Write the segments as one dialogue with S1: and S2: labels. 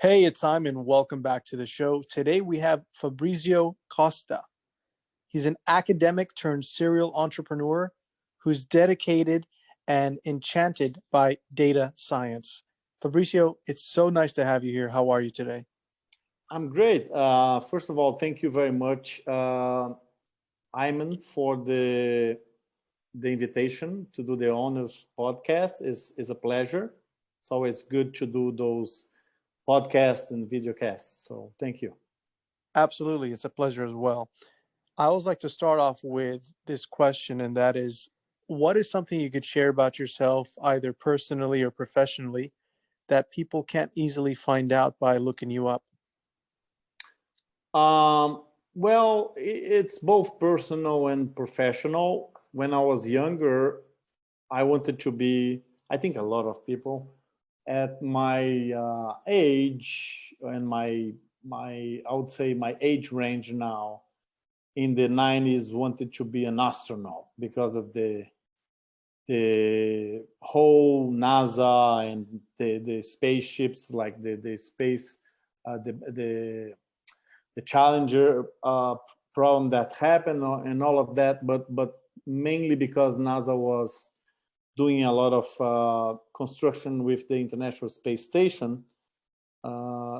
S1: Hey, it's Simon. Welcome back to the show. Today we have Fabricio Costa. He's an academic turned serial entrepreneur who's dedicated and enchanted by data science. Fabricio, it's so nice to have you here. How are you today?
S2: I'm great. First of all, thank you very much, Ayman, for the invitation to do the Honors podcast. Is a pleasure. It's always good to do those podcasts and videocasts. So thank you.
S1: Absolutely. It's a pleasure as well. I always like to start off with this question, and that is, what is something you could share about yourself, either personally or professionally, that people can't easily find out by looking you up?
S2: Well, it's both personal and professional. When I was younger, I wanted to be, I think a lot of people at my age and I would say my age range now in the 90s wanted to be an astronaut because of the whole NASA and the spaceships, like the space the Challenger problem that happened and all of that, but mainly because NASA was doing a lot of construction with the International Space Station,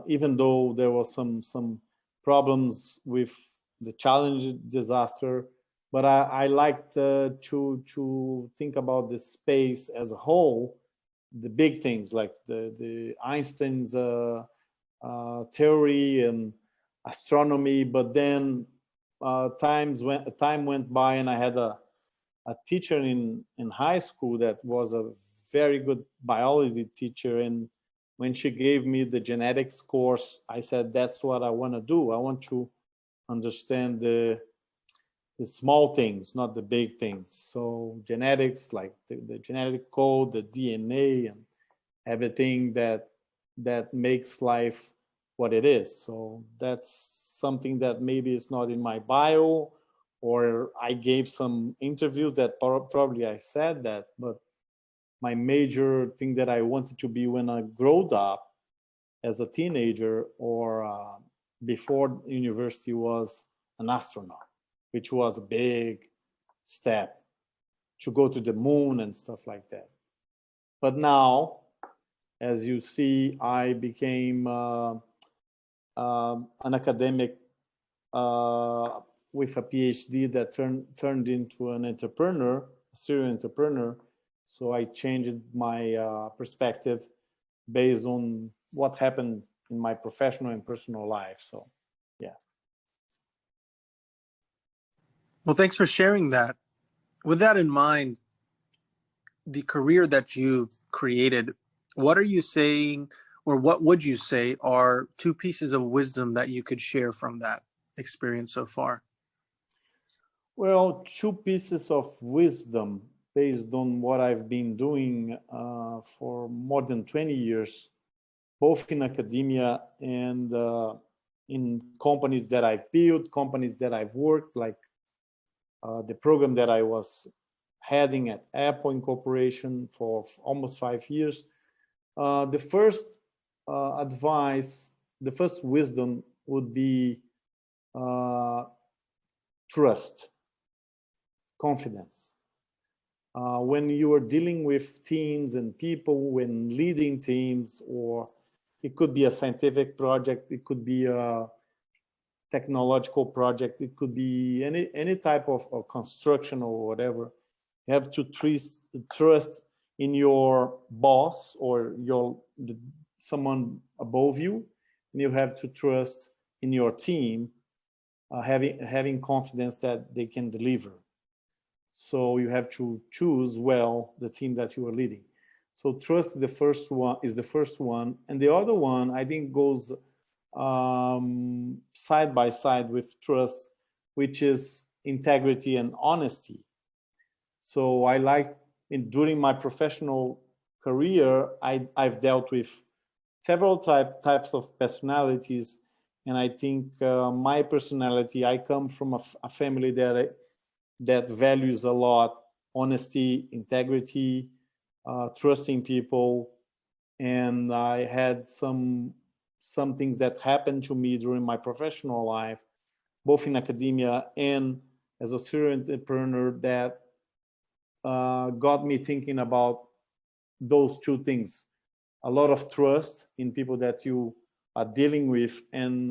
S2: even though there was some problems with the Challenger disaster. But I liked to think about the space as a whole, the big things like the Einstein's theory and astronomy. But then time went by, and I had a teacher in high school that was a very good biology teacher, and when she gave me the genetics course, I said, that's what I want to do. I want to understand the small things, not the big things. So genetics, like the genetic code, the DNA, and everything that makes life what it is. So that's something that maybe is not in my bio, or I gave some interviews that probably I said that, but my major thing that I wanted to be when I grew up as a teenager or before university was an astronaut, which was a big step to go to the moon and stuff like that. But now, as you see, I became an academic with a PhD that turned into an entrepreneur, a serial entrepreneur. So I changed my perspective based on what happened in my professional and personal life. So, yeah.
S1: Well, thanks for sharing that. With that in mind, the career that you've created, what are you saying, or what would you say are two pieces of wisdom that you could share from that experience so far?
S2: Well, two pieces of wisdom based on what I've been doing for more than 20 years, both in academia and in companies that I've built, companies that I've worked, like the program that I was heading at Apple Incorporation for almost 5 years. The first advice, the first wisdom would be trust, confidence. When you are dealing with teams and people, when leading teams, or it could be a scientific project, it could be a technological project, it could be any type of construction or whatever, you have to trust in your boss or someone above you, and you have to trust in your team, having confidence that they can deliver. So you have to choose well the team that you are leading. So trust is the first one, and the other one I think goes side by side with trust, which is integrity and honesty. So I like, during my professional career, I've dealt with several types of personalities, and I think my personality, I come from a family that values a lot honesty, integrity, trusting people, and I had some some things that happened to me during my professional life, both in academia and as a serial entrepreneur, that got me thinking about those two things. A lot of trust in people that you are dealing with, and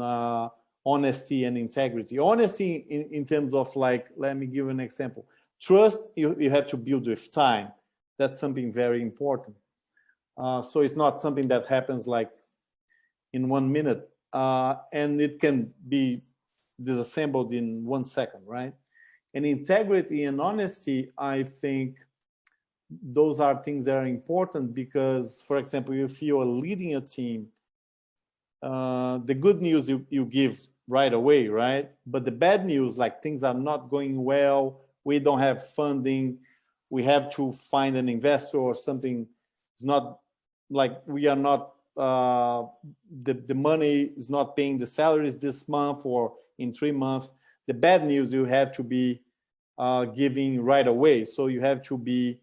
S2: honesty and integrity. Honesty in terms of, like, let me give you an example. Trust, you have to build with time. That's something very important. So it's not something that happens like in 1 minute, and it can be disassembled in 1 second, right? And integrity and honesty, I think those are things that are important because, for example, if you are leading a team, the good news you give right away, right? But the bad news, like things are not going well, we don't have funding, we have to find an investor or something. It's not like we are not, the money is not paying the salaries this month or in 3 months. The bad news you have to be giving right away. So you have to be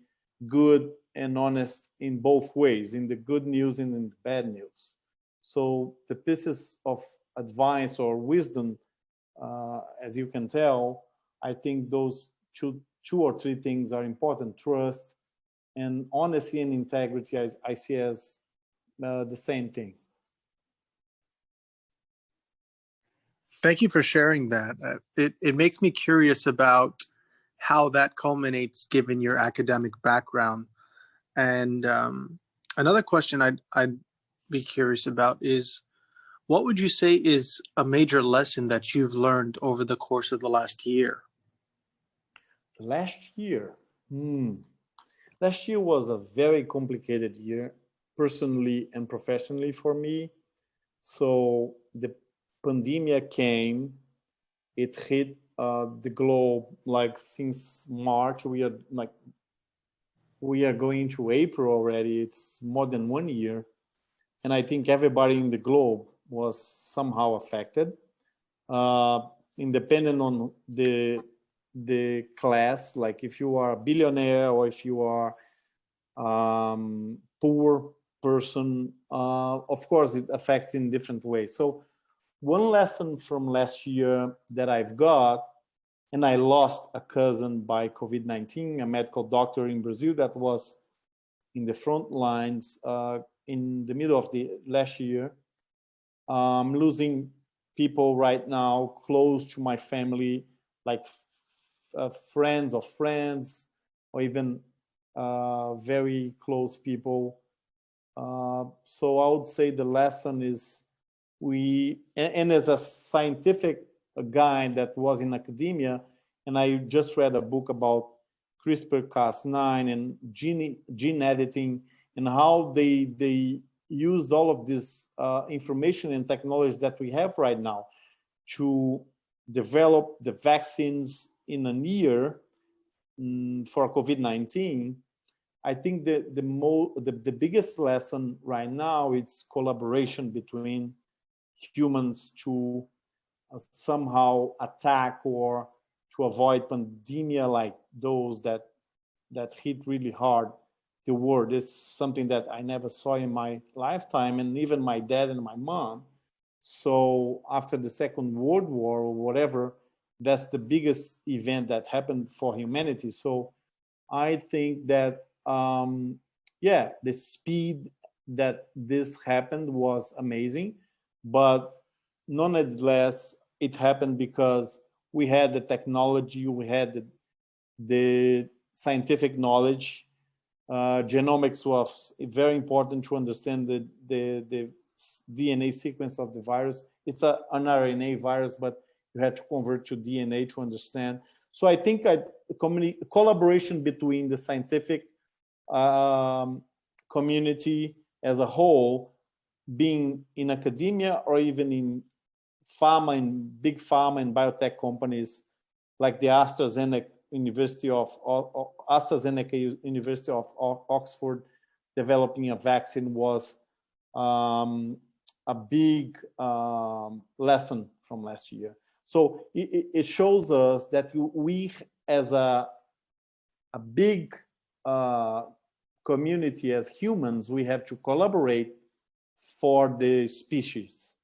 S2: good and honest in both ways, in the good news and in the bad news. So the pieces of advice or wisdom, as you can tell, I think those two or three things are important. Trust and honesty and integrity, I see as the same thing.
S1: Thank you for sharing that. It makes me curious about how that culminates given your academic background. And another question I'd be curious about is, what would you say is a major lesson that you've learned over the course of the last year?
S2: Last year? Last year was a very complicated year, personally and professionally for me. So the pandemic came, it hit the globe, like since March, we are going to April already. It's more than 1 year. And I think everybody in the globe was somehow affected, independent on the class, like if you are a billionaire or if you are poor person, of course it affects in different ways. So one lesson from last year that I've got, and I lost a cousin by COVID-19, a medical doctor in Brazil that was in the front lines in the middle of the last year. Losing people right now close to my family, like friends of friends, or even very close people. So I would say the lesson is and as a scientific guy that was in academia, and I just read a book about CRISPR-Cas9 and gene editing and how they use all of this information and technology that we have right now to develop the vaccines in a year for COVID-19. I think the biggest lesson right now is collaboration between humans to somehow attack or to avoid pandemia like those that hit really hard the world. Is something that I never saw in my lifetime, and even my dad and my mom. So after the Second World War or whatever, that's the biggest event that happened for humanity. So I think that the speed that this happened was amazing, but nonetheless it happened because we had the technology, we had the scientific knowledge. Genomics was very important to understand the DNA sequence of the virus. It's an RNA virus, but you had to convert to DNA to understand. So I think collaboration between the scientific community as a whole, being in academia or even in pharma, in big pharma and biotech companies like the AstraZeneca University of Oxford developing a vaccine, was a big lesson from last year. So it shows us that we, as a big community, as humans, we have to collaborate for the species.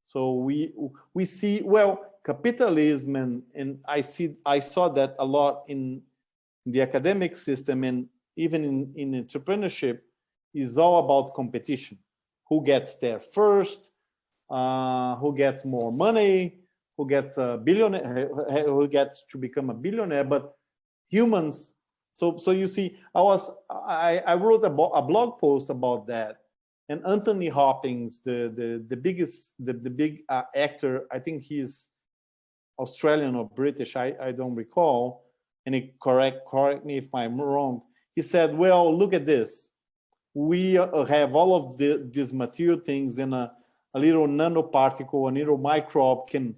S2: So we see, well, capitalism, and I saw that a lot in the academic system, and even in entrepreneurship, is all about competition. Who gets there first? Who gets more money? Who gets a billionaire? Who gets to become a billionaire? But humans. So you see, I wrote a blog post about that, and Anthony Hopkins, the big actor, I think he's Australian or British, I don't recall, and he correct me if I'm wrong. He said, well, look at this. We have all of these material things, and a little nanoparticle, a little microbe can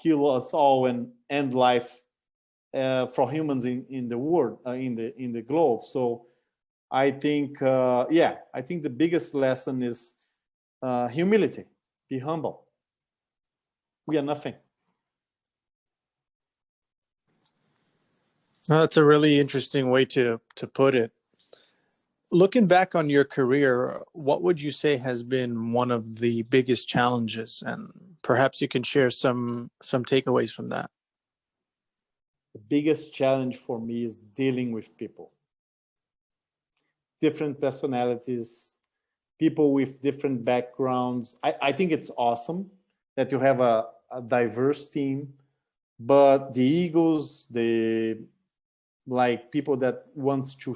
S2: kill us all and end life for humans in the world, in the globe. So I think, I think the biggest lesson is humility. Be humble. We are nothing.
S1: That's a really interesting way to put it. Looking back on your career, what would you say has been one of the biggest challenges? And perhaps you can share some takeaways from that.
S2: The biggest challenge for me is dealing with people. Different personalities, people with different backgrounds. I think it's awesome that you have a diverse team, but the egos, like people that wants to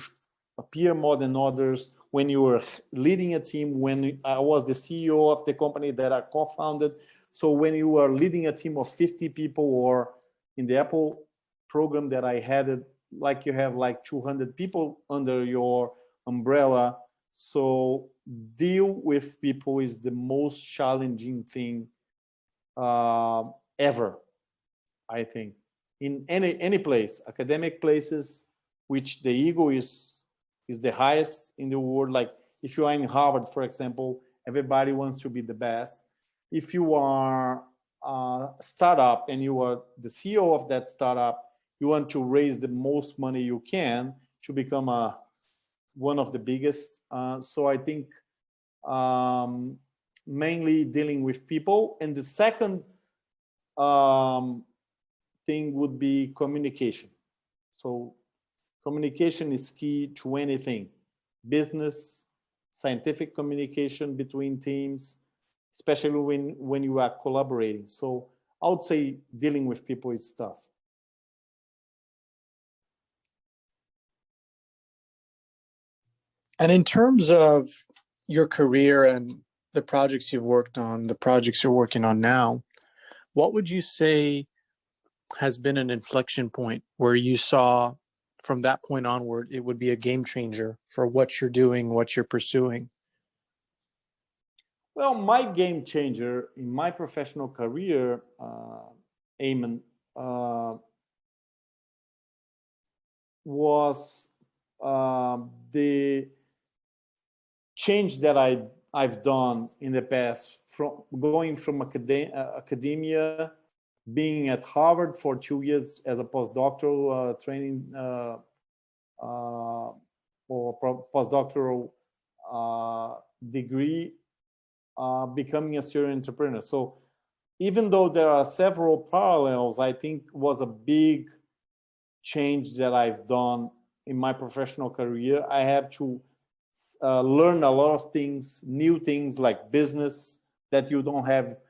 S2: appear more than others. When you were leading a team, when I was the CEO of the company that I co-founded, so when you were leading a team of 50 people, or in the Apple program that I had, like you have like 200 people under your umbrella. So deal with people is the most challenging thing ever, I think. In any place, academic places, which the ego is the highest in the world. Like if you are in Harvard, for example, everybody wants to be the best. If you are a startup and you are the CEO of that startup, you want to raise the most money you can to become one of the biggest. So I think mainly dealing with people. And the second thing would be communication. So communication is key to anything. Business, scientific communication between teams, especially when you are collaborating. So I would say dealing with people is tough.
S1: And in terms of your career and the projects you've worked on, the projects you're working on now, what would you say has been an inflection point where you saw from that point onward, it would be a game changer for what you're doing, what you're pursuing?
S2: Well, my game changer in my professional career, Eamon, was the change that I've done in the past, from going from academia, being at Harvard for 2 years as a postdoctoral training or postdoctoral degree, becoming a serial entrepreneur. So even though there are several parallels, I think was a big change that I've done in my professional career. I have to learn a lot of things, new things like business that you don't have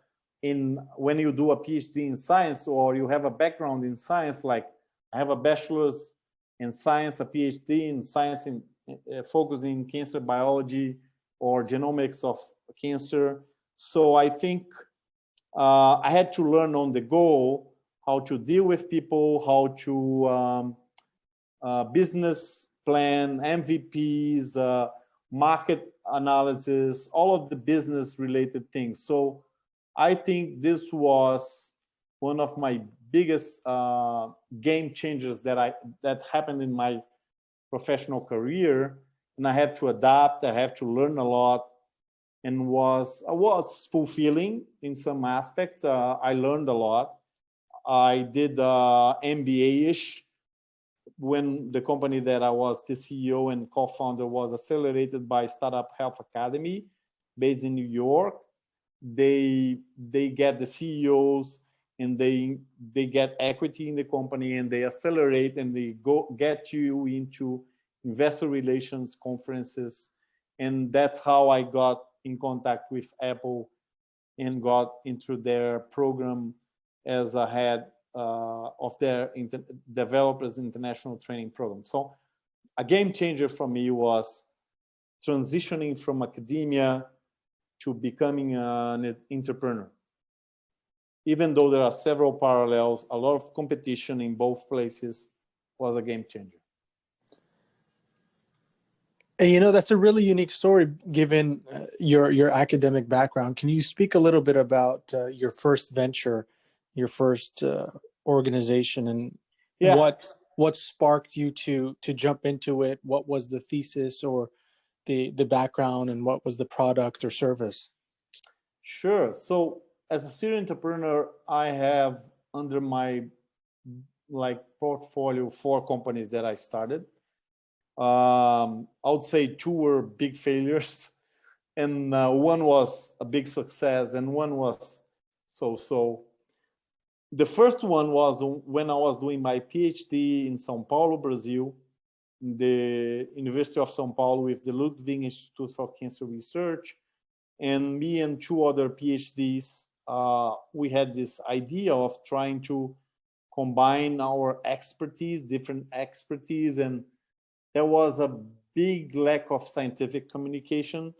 S2: when you do a PhD in science, or you have a background in science. Like I have a bachelor's in science, a PhD in science in focusing cancer biology or genomics of cancer. So I think I had to learn on the go how to deal with people, how to business plan, MVPs, market analysis, all of the business related things. So I think this was one of my biggest game changers that happened in my professional career, and I had to adapt. I have to learn a lot, and was fulfilling in some aspects. I learned a lot. I did MBA-ish when the company that I was the CEO and co-founder was accelerated by Startup Health Academy, based in New York. They get the CEOs and they get equity in the company, and they accelerate and they get you into investor relations conferences. And that's how I got in contact with Apple and got into their program as a head of their developers international training program. So a game changer for me was transitioning from academia to becoming an entrepreneur. Even though there are several parallels, a lot of competition in both places, was a game changer.
S1: And you know, that's a really unique story given your academic background. Can you speak a little bit about your first venture, your first organization, and what sparked you to jump into it? What was the thesis or the background, and what was the product or service?
S2: Sure. So as a serial entrepreneur, I have under my portfolio 4 companies that I started. I would say 2 were big failures, and one was a big success, and one was so. The first one was when I was doing my PhD in São Paulo, Brazil, in the University of São Paulo with the Ludwig Institute for Cancer Research, and me and 2 other PhDs, we had this idea of trying to combine our expertise, different expertise, and there was a big lack of scientific communication.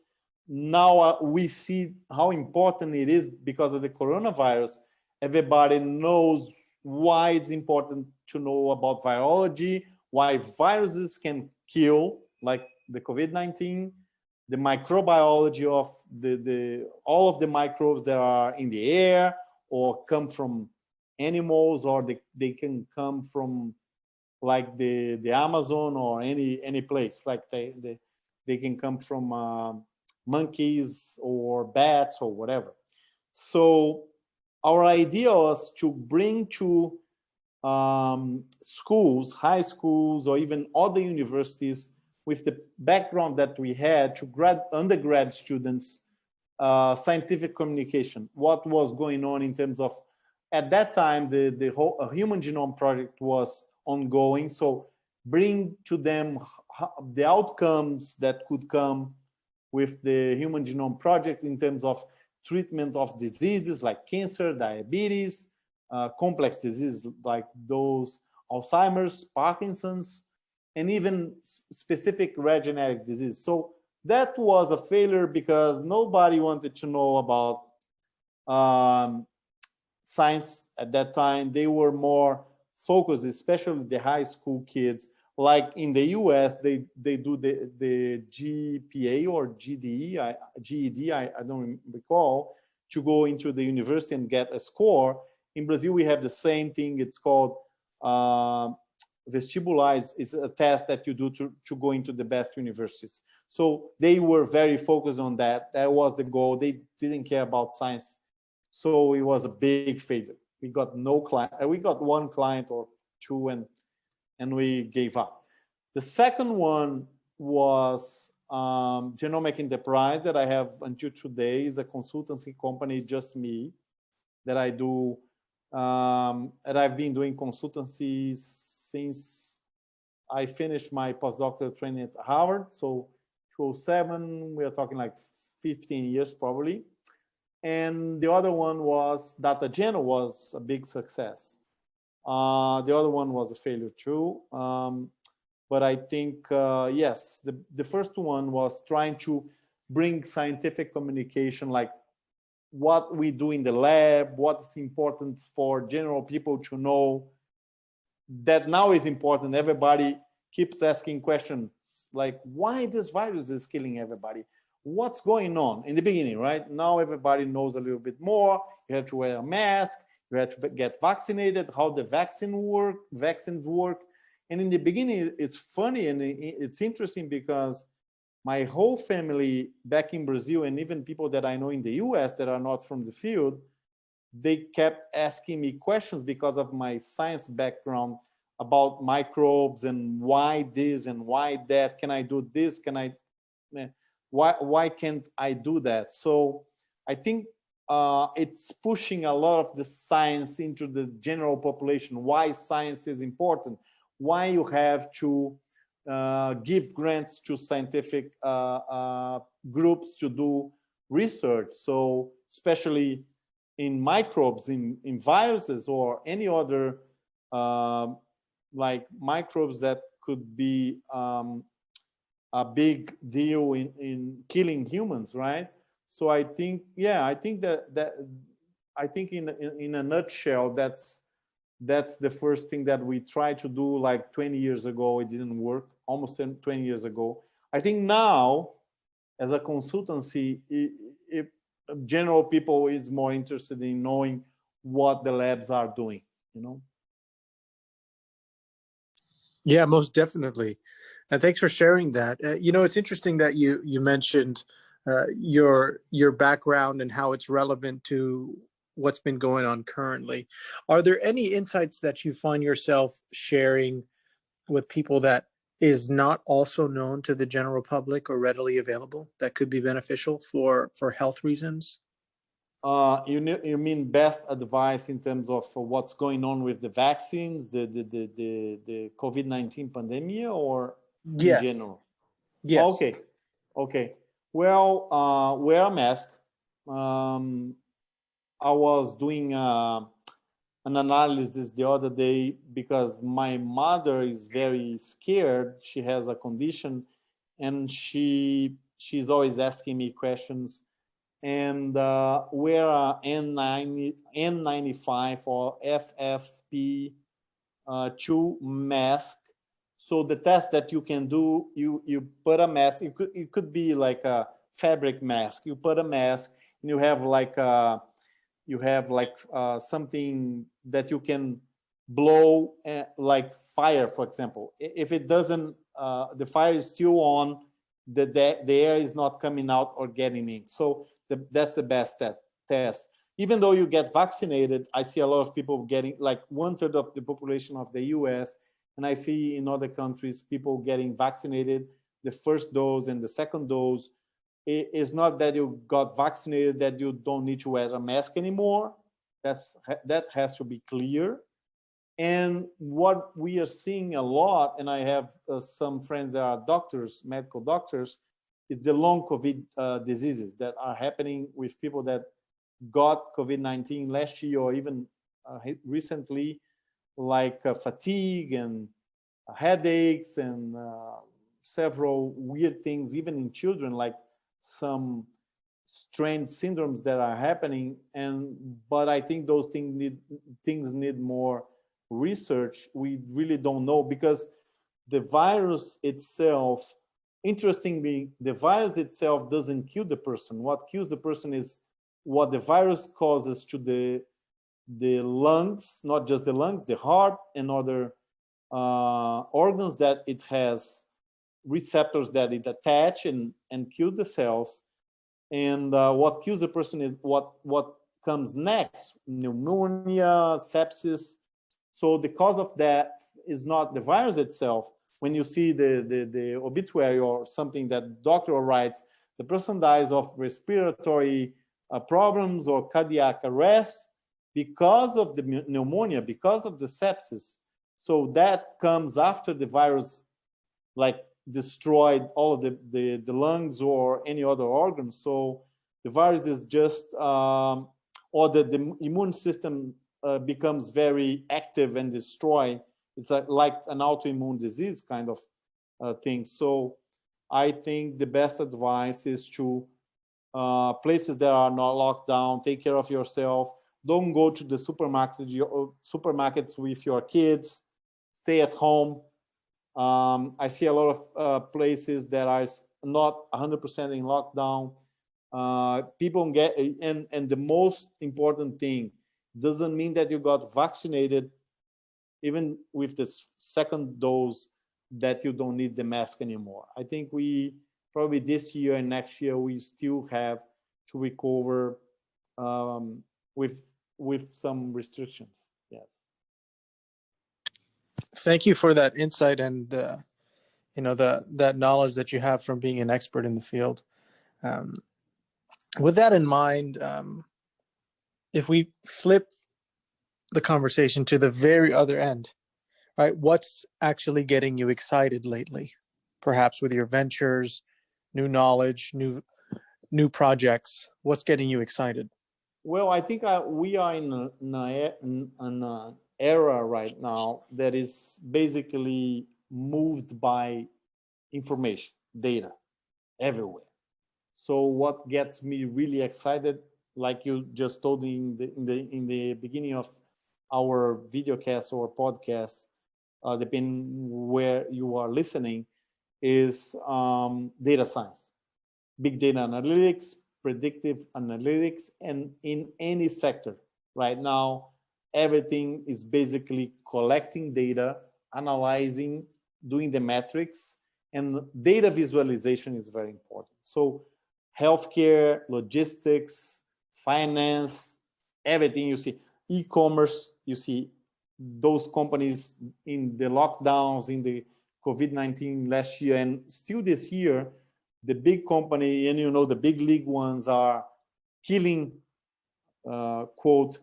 S2: Now we see how important it is because of the coronavirus. Everybody knows why it's important to know about virology, why viruses can kill, like the COVID-19, the microbiology of all of the microbes that are in the air or come from animals, or they can come from like the Amazon or any place. Like they can come from monkeys or bats or whatever. So our idea was to bring to schools, high schools, or even other universities with the background that we had to undergrad students, scientific communication. What was going on in terms of, at that time, the whole Human Genome Project was ongoing. So bring to them the outcomes that could come with the Human Genome Project in terms of treatment of diseases like cancer, diabetes, complex diseases like those Alzheimer's, Parkinson's, and even specific rare genetic disease. So that was a failure because nobody wanted to know about science at that time. They were more focused, especially the high school kids. Like in the US, they do the GPA or GED, I don't recall, to go into the university and get a score. In Brazil, we have the same thing. It's called vestibular. It's a test that you do to go into the best universities. So they were very focused on that. That was the goal. They didn't care about science. So it was a big failure. We got no client. We got 1 client or 2, and we gave up. The second one was Genomic Enterprise that I have until today. Is a consultancy company, just me, that I do. And I've been doing consultancy since I finished my postdoctoral training at Harvard. So 2007, we are talking like 15 years probably. And the other one was DataGeno, was a big success. The other one was a failure too. But I think, yes, the first one was trying to bring scientific communication, like what we do in the lab, what's important for general people to know. That now is important. Everybody keeps asking questions like, why this virus is killing everybody? What's going on? In the beginning, right? Now everybody knows a little bit more. You have to wear a mask. You have to get vaccinated, how the vaccines work. And in the beginning, it's funny and it's interesting because my whole family back in Brazil, and even people that I know in the US that are not from the field, they kept asking me questions because of my science background about microbes and why this and why that. Can I do this? Can I? why can't I do that? So I think it's pushing a lot of the science into the general population. Why science is important, why you have to give grants to scientific groups to do research. So especially in microbes, in viruses, or any other like microbes that could be a big deal in killing humans, right? So I think, yeah, I think that I think in a nutshell, that's the first thing that we tried to do like 20 years ago. It didn't work, almost 20 years ago. I think now, as a consultancy, if general people is more interested in knowing what the labs are doing, you know?
S1: Yeah, most definitely. And thanks for sharing that. You know, it's interesting that you mentioned your background and how it's relevant to what's been going on currently. Are there any insights that you find yourself sharing with people that is not also known to the general public or readily available that could be beneficial for health reasons?
S2: You mean best advice in terms of what's going on with the vaccines, the COVID-19 pandemic, or in
S1: Yes.
S2: general?
S1: Yes.
S2: Okay, okay. Well, wear a mask. Um, I was doing an analysis the other day because my mother is very scared. She has a condition, and she's always asking me questions. And wear a N95 or FFP2 mask. So the test that you can do, you put a mask. It could be like a fabric mask. You put a mask, and you have like something that you can blow, like fire, for example. If it doesn't, the fire is still on, the air is not coming out or getting in. So that's the best test. Even though you get vaccinated, I see a lot of people getting, like 1/3 of the population of the US, and I see in other countries people getting vaccinated, the first dose and the second dose. It's not that you got vaccinated that you don't need to wear a mask anymore. That has to be clear. And what we are seeing a lot, and I have some friends that are doctors, medical doctors, is the long COVID diseases that are happening with people that got COVID-19 last year or even recently, like fatigue and headaches and several weird things, even in children, like some strange syndromes that are happening. But I think those things need more research. We really don't know, because the virus itself, interestingly, the virus itself doesn't kill the person. What kills the person is what the virus causes to the lungs, not just the lungs, the heart and other organs that it has receptors that it attach and kill the cells. And what kills the person is what comes next: pneumonia, sepsis. So the cause of that is not the virus itself. When you see the obituary or something that doctor writes, the person dies of respiratory problems or cardiac arrest because of the pneumonia, because of the sepsis. So that comes after the virus, like, destroyed all of the lungs or any other organs. So the virus is just, or the immune system becomes very active and destroy. It's like an autoimmune disease kind of thing. So I think the best advice is to places that are not locked down, take care of yourself. Don't go to the supermarkets with your kids. Stay at home. I see a lot of places that are not 100% in lockdown. People get, and the most important thing, doesn't mean that you got vaccinated, even with this second dose, that you don't need the mask anymore. I think we probably this year and next year, we still have to recover with some restrictions. Yes.
S1: Thank you for that insight and you know that knowledge that you have from being an expert in the field. With that in mind, if we flip the conversation to the very other end, right? What's actually getting you excited lately? Perhaps with your ventures, new knowledge, new projects. What's getting you excited?
S2: Well, I think we are in an era right now that is basically moved by information, data everywhere. So what gets me really excited, like you just told me in the beginning of our videocast or podcast, depending where you are listening, is data science, big data analytics, predictive analytics, and in any sector right now, everything is basically collecting data, analyzing, doing the metrics, and data visualization is very important. So healthcare, logistics, finance, everything you see, e-commerce, you see those companies in the lockdowns, in the COVID-19 last year, and still this year, the big company, and you know, the big league ones are killing, quote,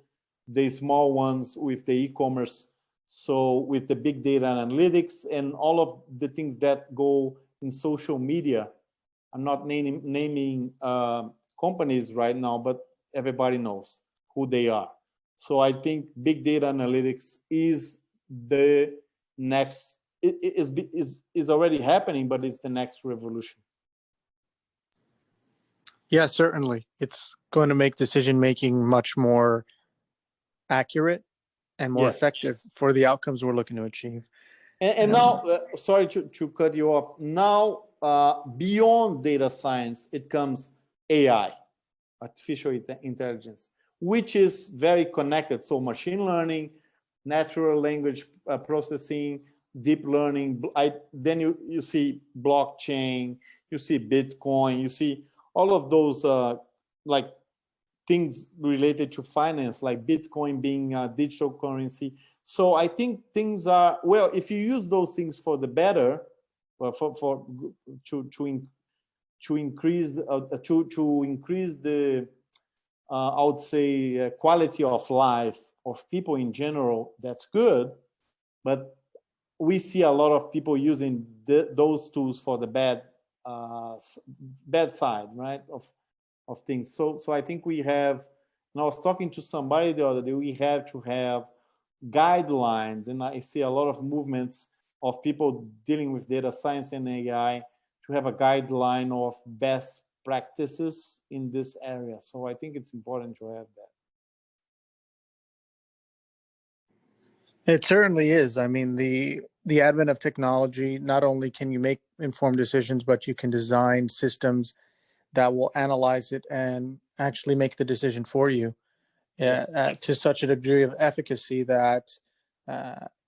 S2: the small ones with the e-commerce. So with the big data analytics and all of the things that go in social media, I'm not naming companies right now, but everybody knows who they are. So I think big data analytics is the next, it is already happening, but it's the next revolution.
S1: Yeah, certainly. It's going to make decision making much more accurate and more effective for the outcomes we're looking to achieve.
S2: And now, sorry to cut you off. Now, beyond data science, it comes AI, artificial intelligence, which is very connected. So machine learning, natural language processing, deep learning. Then you see blockchain, you see Bitcoin, you see all of those like things related to finance, like Bitcoin being a digital currency. So I think things are, well, if you use those things for the better, to increase the I would say quality of life of people in general, that's good. But we see a lot of people using those tools for the bad side, right, of things. So I think we have, and I was talking to somebody the other day, we have to have guidelines, and I see a lot of movements of people dealing with data science and AI to have a guideline of best practices in this area. So I think it's important to have that.
S1: It certainly is. I mean, the advent of technology, not only can you make informed decisions, but you can design systems that will analyze it and actually make the decision for you to such a degree of efficacy that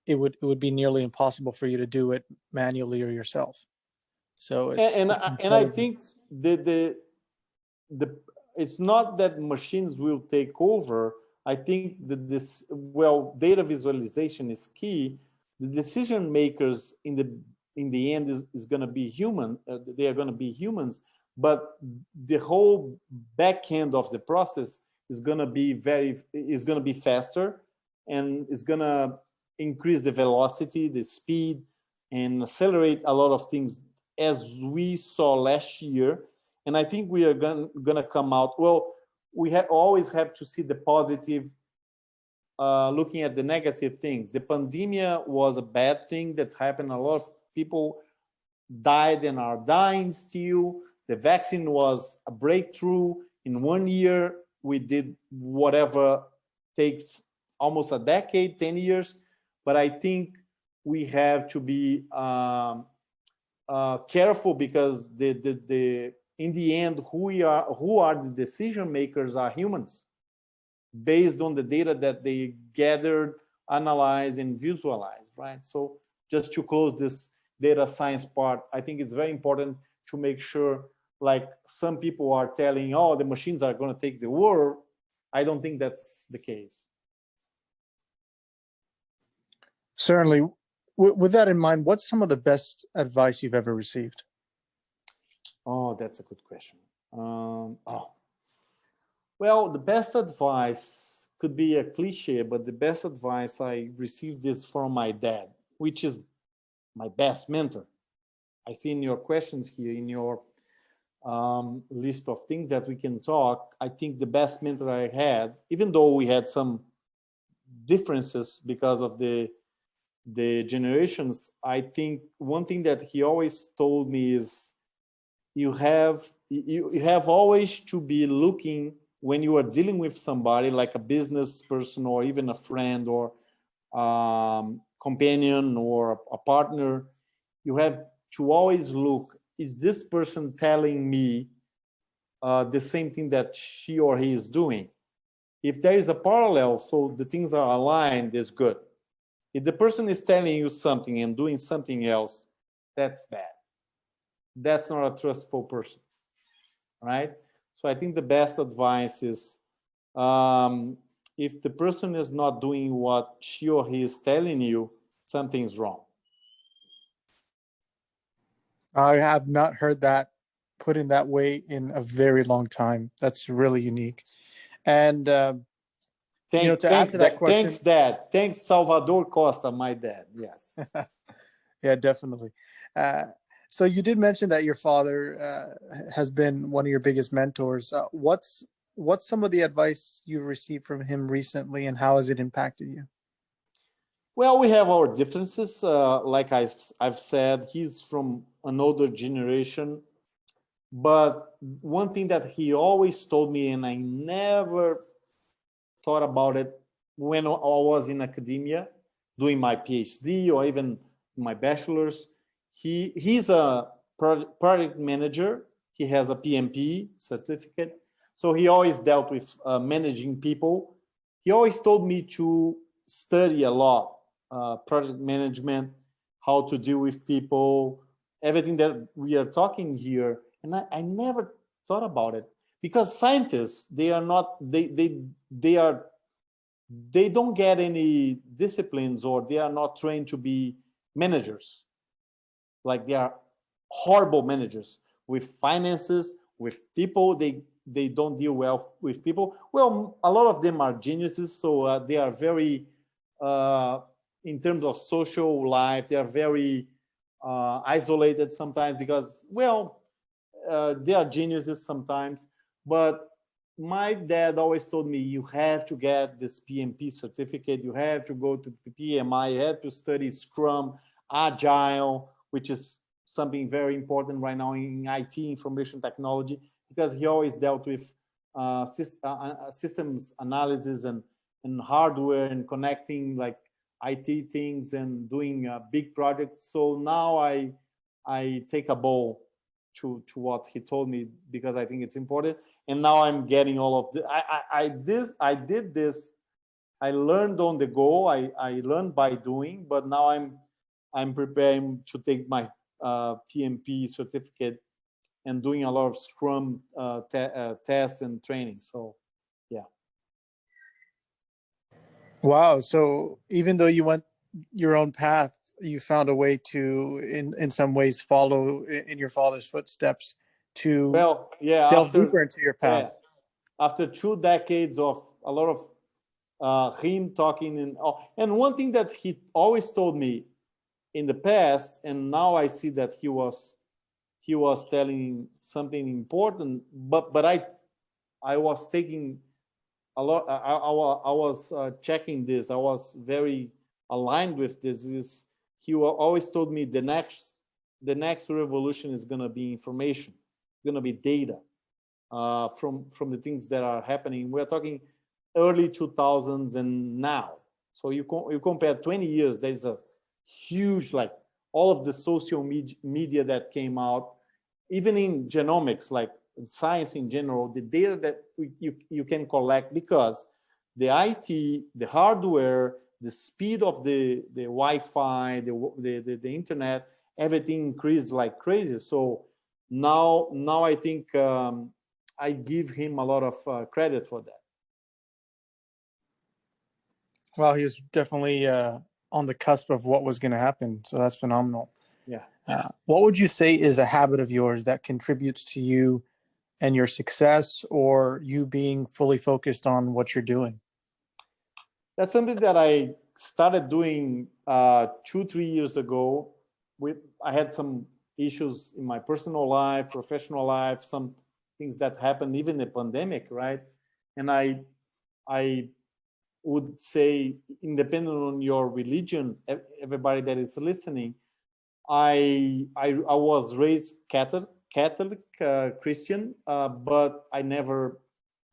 S1: it would be nearly impossible for you to do it manually or yourself. So
S2: and I think the it's not that machines will take over. I think that data visualization is key. The decision makers in the end is going to be human. They are going to be humans, but the whole back end of the process is going to be faster, and it's going to increase the velocity, the speed, and accelerate a lot of things, as we saw last year. And I think we are going to come out, well, we always have to see the positive, looking at the negative things. The pandemic was a bad thing that happened. A lot of people died and are dying still. The vaccine was a breakthrough. In 1 year, we did whatever takes almost a decade, 10 years. But I think we have to be careful, because in the end, who are the decision makers are humans, based on the data that they gathered, analyzed, and visualized, right? So just to close this data science part, I think it's very important to make sure, like some people are telling, oh, the machines are going to take the world. I don't think that's the case.
S1: Certainly. With that in mind, what's some of the best advice you've ever received?
S2: Oh, that's a good question. Well, the best advice could be a cliche, but the best advice I received is from my dad, which is my best mentor. I see in your questions here, in your list of things that we can talk, I think the best mentor I had, even though we had some differences because of the generations, I think one thing that he always told me is you have always to be looking when you are dealing with somebody like a business person or even a friend or companion or a partner. You have to always look, is this person telling me the same thing that she or he is doing? If there is a parallel, so the things are aligned, is good. If the person is telling you something and doing something else, that's bad. That's not a trustful person, right? So I think the best advice is if the person is not doing what she or he is telling you, something's wrong.
S1: I have not heard that put in that way in a very long time. That's really unique. And to add to that question,
S2: thanks, Dad. Thanks, Salvador Costa, my dad. Yes.
S1: Yeah, definitely. So you did mention that your father has been one of your biggest mentors. What's some of the advice you've received from him recently, and how has it impacted you?
S2: Well, we have our differences. Like I've said, he's from an older generation. But one thing that he always told me, and I never thought about it when I was in academia, doing my PhD or even my bachelor's, he's a project manager. He has a PMP certificate. So he always dealt with managing people. He always told me to study a lot, project management, how to deal with people, everything that we are talking here. And I never thought about it because scientists, they are not, they don't get any disciplines, or they are not trained to be managers. Like, they are horrible managers with finances, with people. They don't deal well with people. Well, a lot of them are geniuses, so they are very in terms of social life, they are very isolated sometimes because, well, they are geniuses sometimes. But my dad always told me, you have to get this PMP certificate, you have to go to PMI, you have to study Scrum, Agile, which is something very important right now in IT, information technology, because he always dealt with systems analysis and hardware and connecting like IT things and doing big projects. So now I take a bow to what he told me, because I think it's important. And now I'm getting all of the, I did this, I learned on the go, I learned by doing, but now I'm preparing to take my PMP certificate and doing a lot of Scrum tests and training. So, yeah.
S1: Wow. So even though you went your own path, you found a way to, in some ways, follow in your father's footsteps to delve deeper into your path.
S2: Yeah, after 2 decades of a lot of him talking, and one thing that he always told me in the past, and now I see that he was telling something important, but I was taking a lot. I was checking this. I was very aligned with this. Is he always told me the next revolution is going to be information, going to be data from the things that are happening. We're talking early 2000s and now. So you compare 20 years. There's a huge, like, all of the social media that came out, even in genomics, like science in general, the data that you can collect, because the IT, the hardware, the speed of the Wi-Fi, the internet, everything increased like crazy. So now I think I give him a lot of credit for that.
S1: Well, he was definitely on the cusp of what was going to happen. So that's phenomenal.
S2: Yeah.
S1: What would you say is a habit of yours that contributes to you and your success, or you being fully focused on what you're doing?
S2: That's something that I started doing 2-3 years ago. I had some issues in my personal life, professional life, some things that happened even in the pandemic, right? And I would say, independent on your religion, everybody that is listening, I was raised Catholic Christian, but I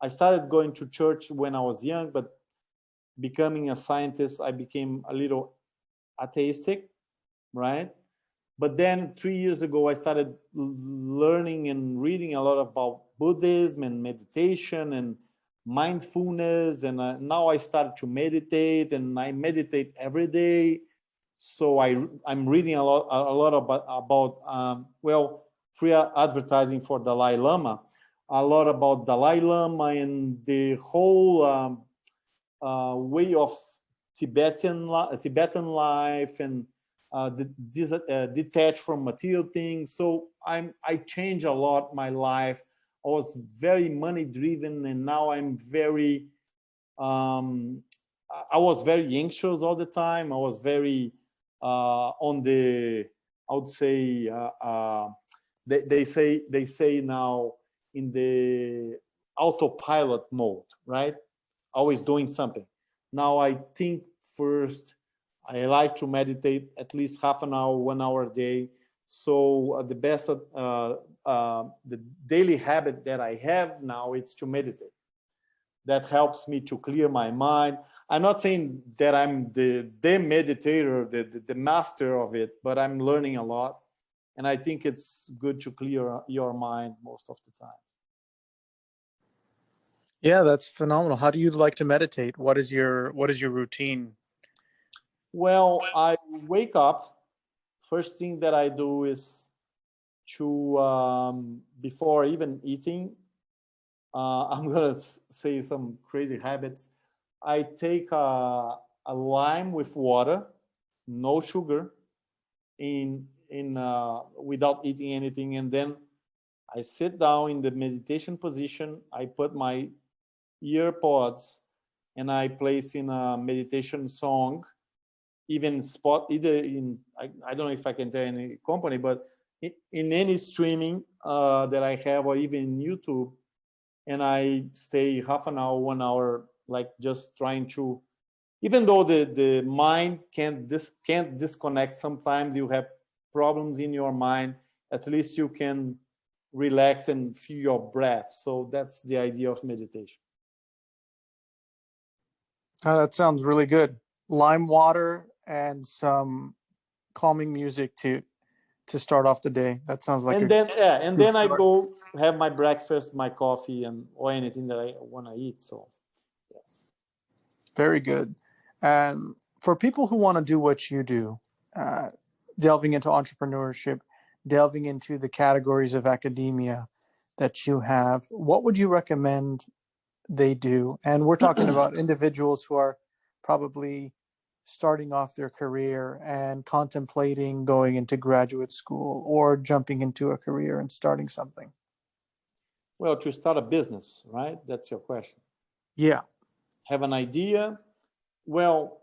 S2: started going to church when I was young, but becoming a scientist, I became a little atheistic, right? But then 3 years ago, I started learning and reading a lot about Buddhism and meditation and mindfulness. And now I started to meditate, and I meditate every day. So I'm reading a lot about free advertising for Dalai Lama, a lot about Dalai Lama and the whole way of Tibetan life, and detached from material things. So I changed a lot my life. I was very money driven, and now I'm very I was very anxious all the time. I was very on the, I would say, they say now, in the autopilot mode, right? Always doing something. Now I think first. I like to meditate at least half an hour, 1 hour a day. So the daily habit that I have now is to meditate. That helps me to clear my mind. I'm not saying that I'm the meditator, the master of it, but I'm learning a lot. And I think it's good to clear your mind most of the time.
S1: Yeah, that's phenomenal. How do you like to meditate? What is your routine?
S2: Well, I wake up. First thing that I do is to, before even eating, I'm going to say some crazy habits. I take a lime with water, no sugar, without eating anything. And then I sit down in the meditation position. I put my ear pods and I place in a meditation song, even either in, I don't know if I can tell any company, but in any streaming that I have, or even in YouTube, and I stay half an hour, 1 hour, like just trying to, even though the mind can't disconnect, sometimes you have problems in your mind, at least you can relax and feel your breath. So that's the idea of meditation.
S1: That sounds really good. Lime water and some calming music to start off the day. That sounds like
S2: and then I go have my breakfast, my coffee, or anything that I want to eat. So yes.
S1: Very good. And for people who want to do what you do, delving into entrepreneurship, delving into the categories of academia that you have, what would you recommend they do? And we're talking about individuals who are probably starting off their career and contemplating going into graduate school or jumping into a career and starting something.
S2: Well, to start a business, right? That's your question.
S1: Yeah.
S2: Have an idea. Well,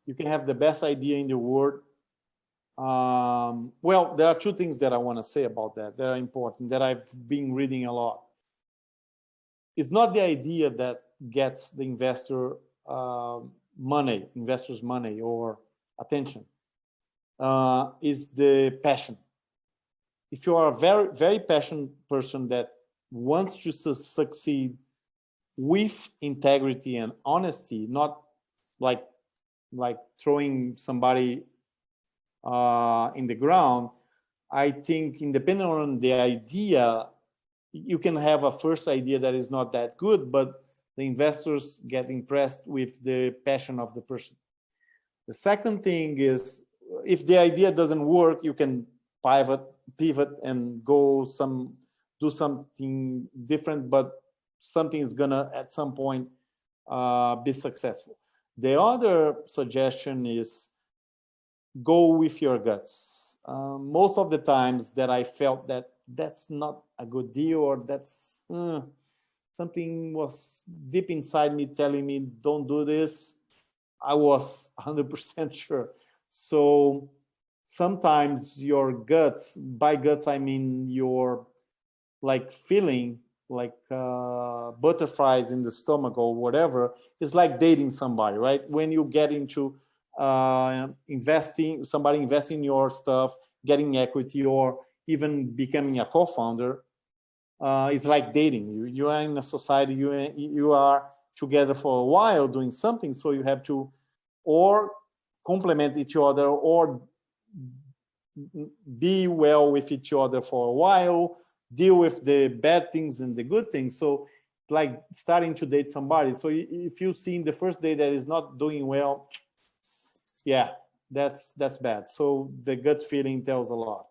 S2: you can have the best idea in the world. Well, there are two things that I want to say about that are important, that I've been reading a lot. It's not the idea that gets the investors money or attention. Is the passion. If you are a very, very passionate person that wants to succeed with integrity and honesty, not like throwing somebody in the ground, I think independent on the idea, you can have a first idea that is not that good, but the investors get impressed with the passion of the person. The second thing is, if the idea doesn't work, you can pivot and do something different, but something is gonna at some point be successful. The other suggestion is go with your guts. Most of the times that I felt that that's not a good deal, or that's something was deep inside me telling me don't do this. I was 100% sure. So sometimes your guts, by guts I mean your like feeling like butterflies in the stomach or whatever, is like dating somebody, right? When you get into somebody investing in your stuff, getting equity, or even becoming a co-founder, it's like dating. You are in a society, you are together for a while doing something, so you have to or complement each other or be well with each other for a while, deal with the bad things and the good things. So like starting to date somebody. So if you see in the first day that is not doing well, yeah, that's bad. So the gut feeling tells a lot,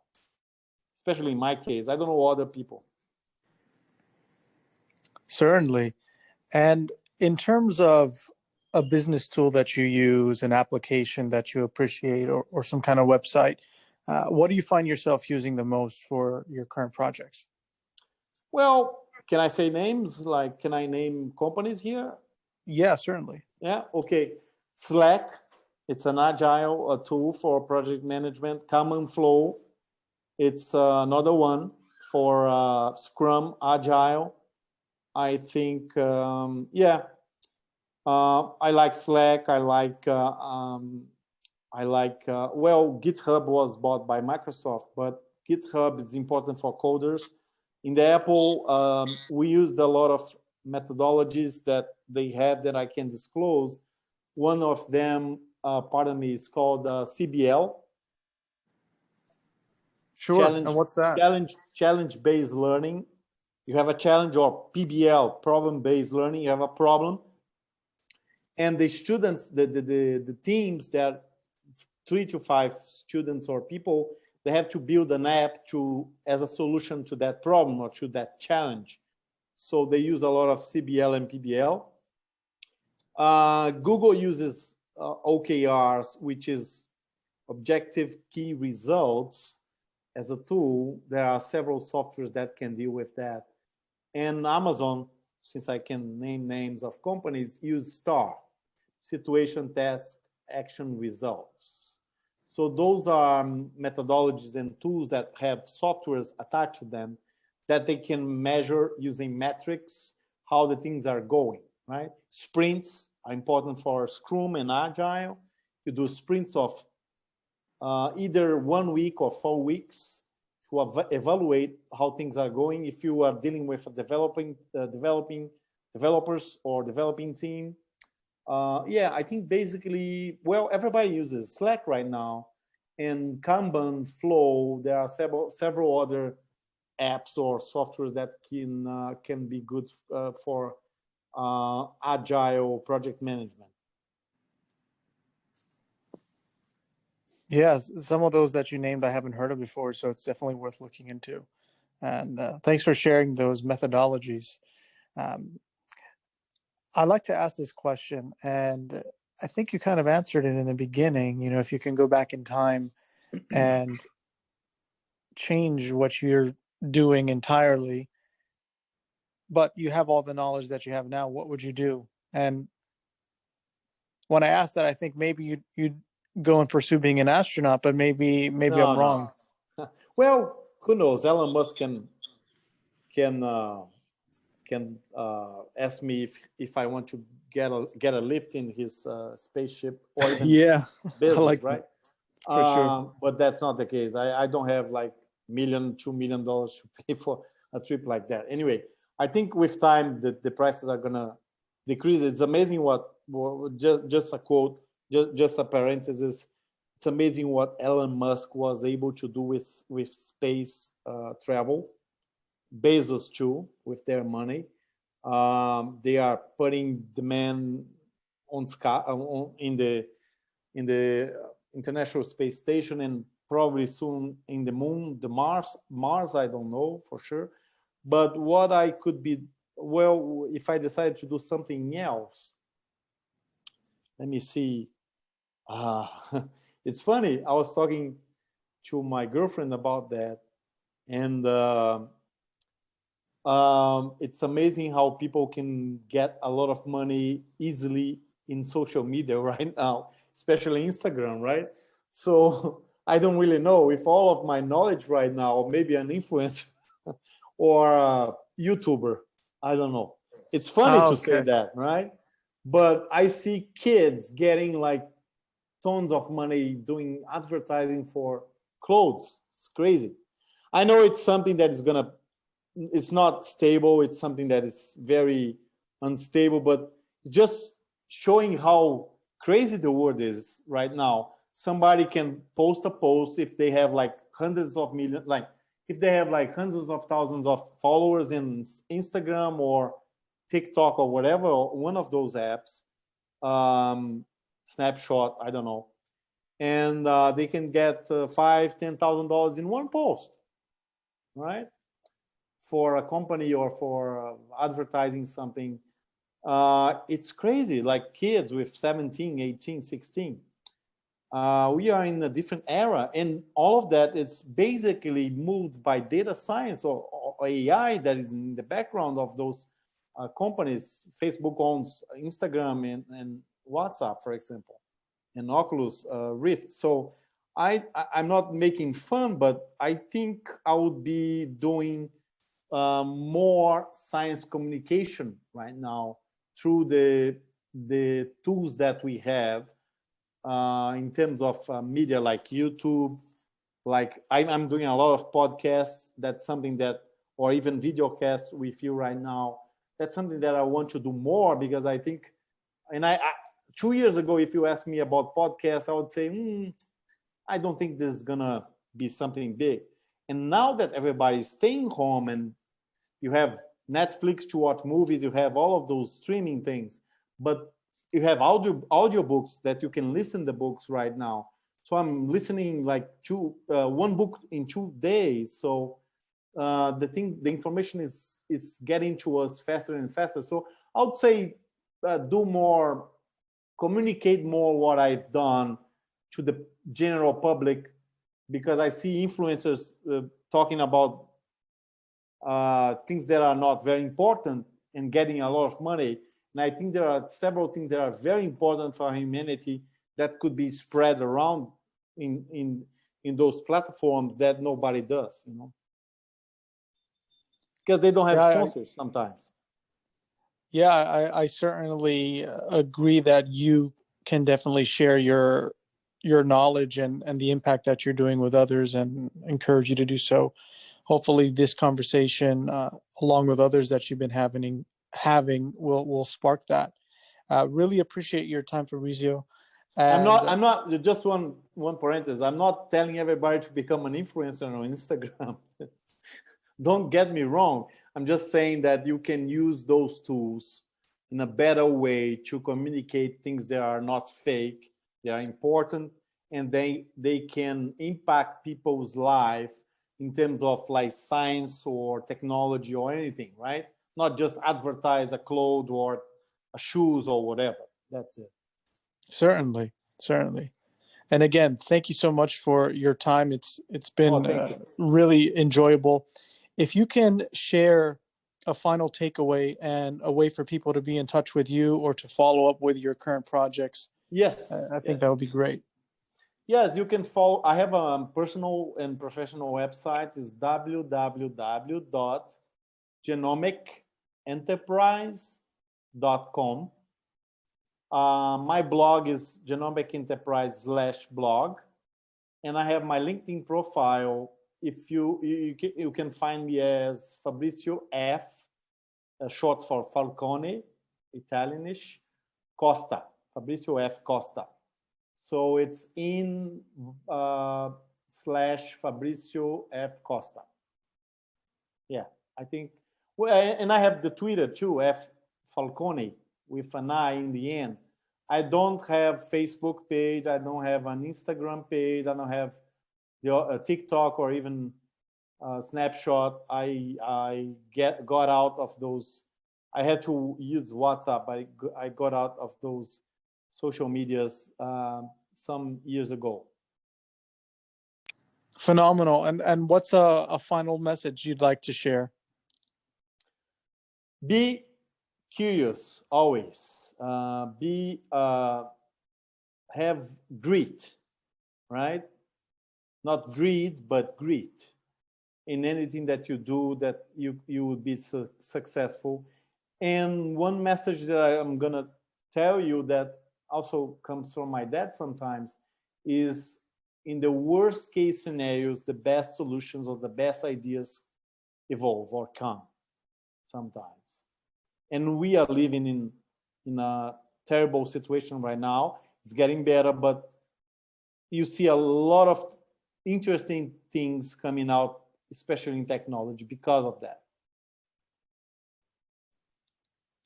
S2: especially in my case. I don't know other people.
S1: Certainly. And in terms of a business tool that you use, an application that you appreciate, or some kind of website, what do you find yourself using the most for your current projects?
S2: Well, can I say names? Like, can I name companies here?
S1: Yeah, certainly.
S2: Yeah, okay. Slack, it's an agile tool for project management. Common Flow, it's another one for Scrum, Agile. I think, yeah, I like Slack. I like, well, GitHub was bought by Microsoft, but GitHub is important for coders. In the Apple, we used a lot of methodologies that they have that I can disclose. One of them, pardon me, is called CBL.
S1: Sure. And what's that?
S2: Challenge-based learning. You have a challenge, or PBL, problem-based learning. You have a problem, and the students, the teams, that 3 to 5 students or people, they have to build an app as a solution to that problem or to that challenge. So they use a lot of CBL and PBL. Google uses OKRs, which is objective key results, as a tool. There are several softwares that can deal with that. And Amazon, since I can name names of companies, use STAR, situation, task, action, results. So those are methodologies and tools that have softwares attached to them that they can measure using metrics how the things are going, right? Sprints are important for Scrum and Agile. You do sprints of either 1 week or 4 weeks to evaluate how things are going. If you are dealing with a developers or developing team, yeah, I think basically, well, everybody uses Slack right now, and Kanban, Flow. There are several other apps or software that can be good for agile project management.
S1: Yes, some of those that you named I haven't heard of before, so it's definitely worth looking into. And thanks for sharing those methodologies. I like to ask this question, and I think you kind of answered it in the beginning. You know, if you can go back in time and change what you're doing entirely, but you have all the knowledge that you have now, what would you do? And when I asked that, I think maybe you'd go and pursue being an astronaut, but maybe I'm wrong.
S2: No. Well, who knows? Elon Musk can ask me if I want to get a lift in his spaceship, or even
S1: Yeah,
S2: business,
S1: I like
S2: right?
S1: For sure.
S2: But that's not the case. I don't have like $2 million to pay for a trip like that. Anyway, I think with time the prices are gonna decrease. It's amazing what just a quote, just a parenthesis. It's amazing what Elon Musk was able to do with space travel. Bezos too, with their money. They are putting the man on sky in the International Space Station, and probably soon in the moon, the Mars. I don't know for sure. But what I could be, well, if I decided to do something else, let me see. It's funny. I was talking to my girlfriend about that. And it's amazing how people can get a lot of money easily in social media right now, especially Instagram, right? So I don't really know if all of my knowledge right now, maybe an influencer or a YouTuber, I don't know. It's funny
S1: Oh,
S2: to say
S1: okay.
S2: that, right? But I see kids getting like tons of money doing advertising for clothes. It's crazy. I know it's something that is gonna, it's not stable. It's something that is very unstable, but just showing how crazy the world is right now. Somebody can post a post if they have like hundreds of millions, like if they have like hundreds of thousands of followers in Instagram or TikTok or whatever, or one of those apps, Snapshot, I don't know, and they can get $5,000-$10,000 in one post, right? For a company or for advertising something. It's crazy, like kids with 17, 18, 16. We are in a different era, and all of that is basically moved by data science or AI that is in the background of those companies. Facebook owns Instagram and WhatsApp, for example, and Oculus Rift. So I'm not making fun, but I think I would be doing more science communication right now through the tools that we have in terms of media like YouTube. Like I'm doing a lot of podcasts. That's something that, or even video casts with you right now. That's something that I want to do more because I think, and I 2 years ago, if you asked me about podcasts, I would say, I don't think this is gonna be something big. And now that everybody's staying home and you have Netflix to watch movies, you have all of those streaming things, but you have audiobooks that you can listen the books right now. So I'm listening like one book in 2 days. So the information is getting to us faster and faster. So I would say do more, communicate more what I've done to the general public, because I see influencers talking about things that are not very important and getting a lot of money. And I think there are several things that are very important for humanity that could be spread around in those platforms that nobody does, you know, because they don't have
S1: Yeah,
S2: sponsors sometimes.
S1: yeah, I certainly agree that you can definitely share your knowledge and the impact that you're doing with others, and encourage you to do so. Hopefully, this conversation, along with others that you've been having, will spark that. Really appreciate your time, Fabrizio. And
S2: I'm not, just one parenthesis. I'm not telling everybody to become an influencer on Instagram. Don't get me wrong. I'm just saying that you can use those tools in a better way to communicate things that are not fake, they are important, and they can impact people's life in terms of like science or technology or anything, right? Not just advertise a clothes or a shoes or whatever. That's it.
S1: certainly, certainly. And again, thank you so much for your time. It's
S2: Oh,
S1: been
S2: thank you.
S1: really enjoyable. If you can share a final takeaway and a way for people to be in touch with you or to follow up with your current projects,
S2: Yes,
S1: I think that
S2: yes.
S1: would be great.
S2: Yes, you can follow. I have a personal and professional website. Is www.genomicenterprise.com. My blog is genomicenterprise/blog, and I have my LinkedIn profile. If you can find me as Fabricio F, short for Falcone, Italianish, Costa, Fabricio F Costa. So it's in slash Fabricio F Costa. Yeah, I think. Well, and I have the Twitter too, F Falcone with an I in the end. I don't have Facebook page. I don't have an Instagram page. I don't have the TikTok or even Snapshot. I got out of those. I had to use WhatsApp. I got out of those social medias some years ago.
S1: Phenomenal. And what's a final message you'd like to share?
S2: Be curious always. Have grit, right? Not greed, but grit in anything that you do, that you will be successful. And one message that I'm gonna tell you that also comes from my dad sometimes is, in the worst case scenarios, the best solutions or the best ideas evolve or come sometimes. And we are living in a terrible situation right now. It's getting better, but you see a lot of interesting things coming out, especially in technology, because of that.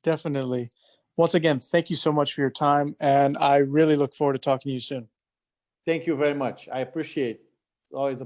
S1: Definitely. Once again, thank you so much for your time, and I really look forward to talking to you soon.
S2: Thank you very much. I appreciate it. It's always a